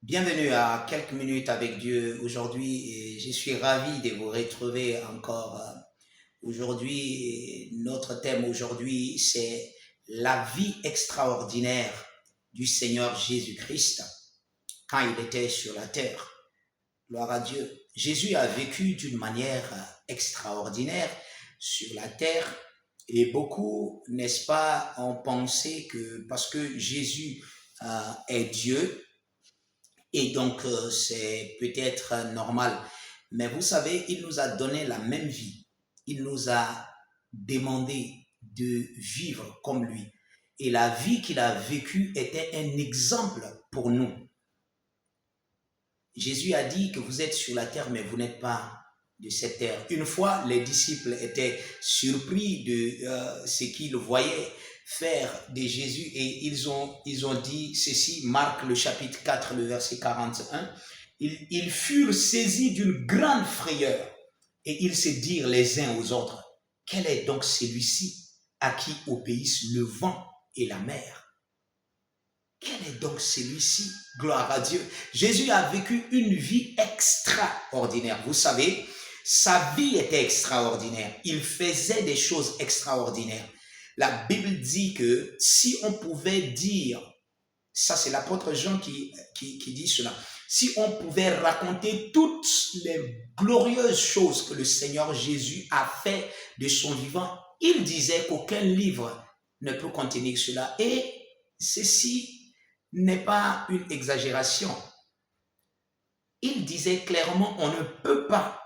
Bienvenue à quelques minutes avec Dieu aujourd'hui et je suis ravi de vous retrouver encore. Aujourd'hui, notre thème aujourd'hui, c'est la vie extraordinaire du Seigneur Jésus-Christ quand il était sur la terre. Gloire à Dieu. Jésus a vécu d'une manière extraordinaire sur la terre et beaucoup, n'est-ce pas, ont pensé que parce que Jésus est Dieu, et donc, c'est peut-être normal. Mais vous savez, il nous a donné la même vie. Il nous a demandé de vivre comme lui. Et la vie qu'il a vécue était un exemple pour nous. Jésus a dit que vous êtes sur la terre, mais vous n'êtes pas de cette terre. Une fois, les disciples étaient surpris de ce qu'ils voyaient faire de Jésus et ils ont dit ceci, Marc le chapitre 4, le verset 41, ils furent saisis d'une grande frayeur et ils se dirent les uns aux autres, quel est donc celui-ci à qui obéissent le vent et la mer? Quel est donc celui-ci? Gloire à Dieu. Jésus a vécu une vie extraordinaire. Vous savez, sa vie était extraordinaire. Il faisait des choses extraordinaires. La Bible dit que si on pouvait dire, ça c'est l'apôtre Jean qui dit cela, si on pouvait raconter toutes les glorieuses choses que le Seigneur Jésus a fait de son vivant, il disait qu'aucun livre ne peut contenir cela. Et ceci n'est pas une exagération. Il disait clairement, on ne peut pas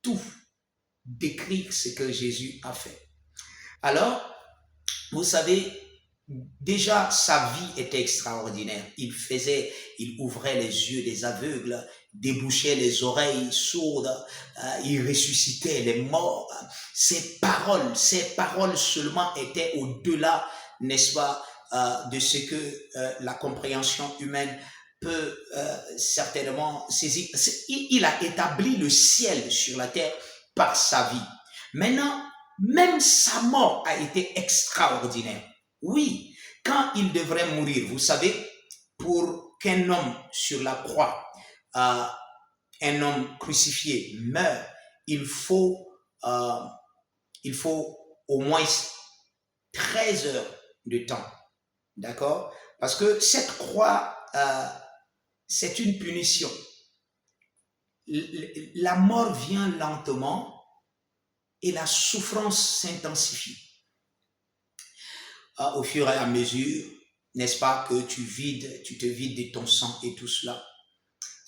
tout décrire ce que Jésus a fait. Alors, vous savez, déjà sa vie était extraordinaire. Il ouvrait les yeux des aveugles, débouchait les oreilles sourdes, il ressuscitait les morts. Ses paroles seulement étaient au-delà, n'est-ce pas, de ce que la compréhension humaine peut certainement saisir. Il a établi le ciel sur la terre par sa vie. Maintenant, même sa mort a été extraordinaire. Oui, quand il devrait mourir, vous savez, pour qu'un homme sur la croix, un homme crucifié meure, il faut, euh, il faut au moins 13 heures de temps. D'accord? Parce que cette croix, c'est une punition. La mort vient lentement et la souffrance s'intensifie au fur et à mesure, n'est-ce pas, que tu te vides de ton sang et tout cela.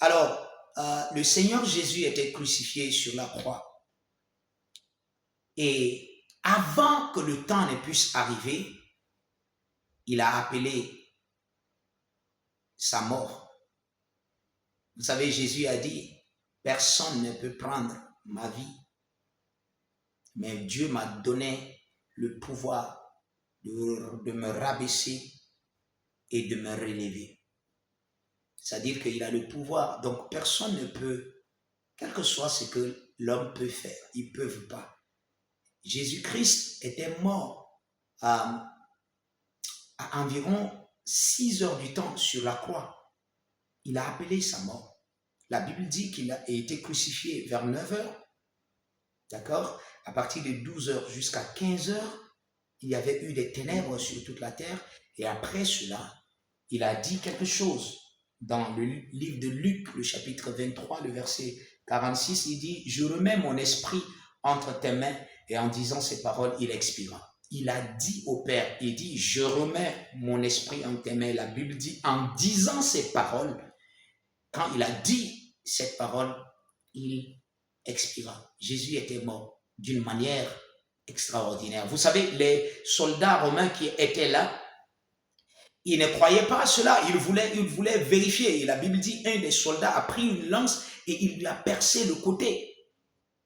Alors, le Seigneur Jésus était crucifié sur la croix. Et avant que le temps ne puisse arriver, il a appelé sa mort. Vous savez, Jésus a dit, personne ne peut prendre ma vie, mais Dieu m'a donné le pouvoir de me rabaisser et de me relever. C'est-à-dire qu'il a le pouvoir, donc personne ne peut, quel que soit ce que l'homme peut faire, ils ne peuvent pas. Jésus-Christ était mort à environ 6 heures du temps sur la croix. Il a appelé sa mort. La Bible dit qu'il a été crucifié vers 9 heures, d'accord? À partir de 12 heures jusqu'à 15 heures, il y avait eu des ténèbres sur toute la terre. Et après cela, il a dit quelque chose. Dans le livre de Luc, le chapitre 23, le verset 46, il dit, je remets mon esprit entre tes mains, et en disant ces paroles, il expira. Il a dit au Père, il dit, je remets mon esprit entre tes mains. La Bible dit, en disant ces paroles, quand il a dit cette parole, il expira. Jésus était mort d'une manière extraordinaire. Vous savez, les soldats romains qui étaient là, ils ne croyaient pas à cela, ils voulaient vérifier. Et la Bible dit, un des soldats a pris une lance et il lui a percé le côté.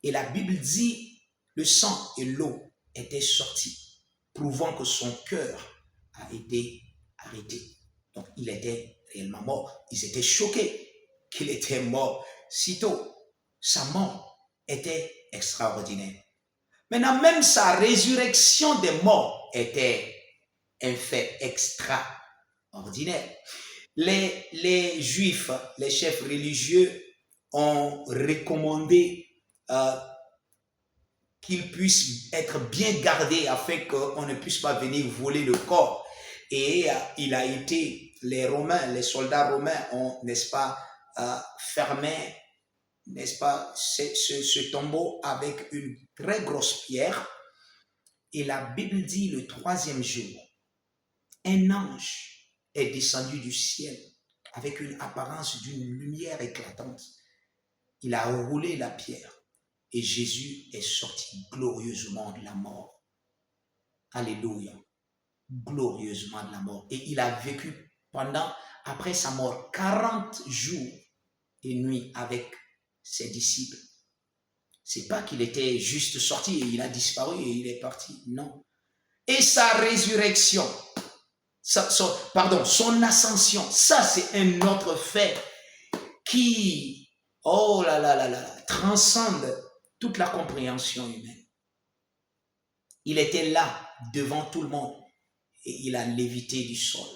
Et la Bible dit, le sang et l'eau étaient sortis, prouvant que son cœur a été arrêté. Donc, il était réellement mort. Ils étaient choqués qu'il était mort si tôt. Sa mort était extraordinaire. Maintenant, même sa résurrection des morts était un fait extraordinaire. Les Juifs, les chefs religieux ont recommandé qu'il puisse être bien gardé afin qu'on ne puisse pas venir voler le corps. Et il a été, les Romains, les soldats romains ont, n'est-ce pas, fermé, n'est-ce pas, ce tombeau avec une très grosse pierre. Et la Bible dit le troisième jour, un ange est descendu du ciel avec une apparence d'une lumière éclatante. Il a roulé la pierre et Jésus est sorti glorieusement de la mort. Alléluia. Glorieusement de la mort. Et il a vécu pendant, après sa mort, 40 jours et nuits avec ses disciples. C'est pas qu'il était juste sorti et il a disparu et il est parti. Non. Et sa résurrection, son ascension, ça c'est un autre fait qui, oh là là là là, transcende toute la compréhension humaine. Il était là devant tout le monde et il a lévité du sol.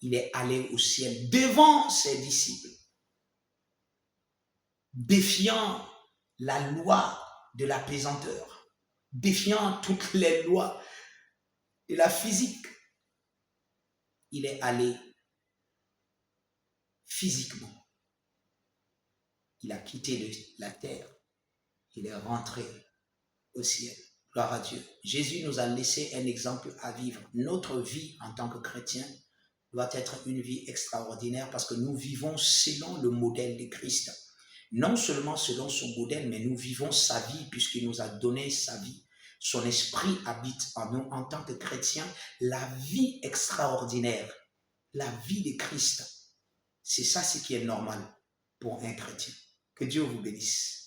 Il est allé au ciel devant ses disciples, défiant la loi de la pesanteur, défiant toutes les lois de la physique. Il est allé physiquement. Il a quitté la terre. Il est rentré au ciel. Gloire à Dieu. Jésus nous a laissé un exemple à vivre. Notre vie en tant que chrétien doit être une vie extraordinaire parce que nous vivons selon le modèle de Christ. Non seulement selon son modèle, mais nous vivons sa vie puisqu'il nous a donné sa vie. Son esprit habite en nous en tant que chrétiens. La vie extraordinaire, la vie de Christ, c'est ça ce qui est normal pour un chrétien. Que Dieu vous bénisse.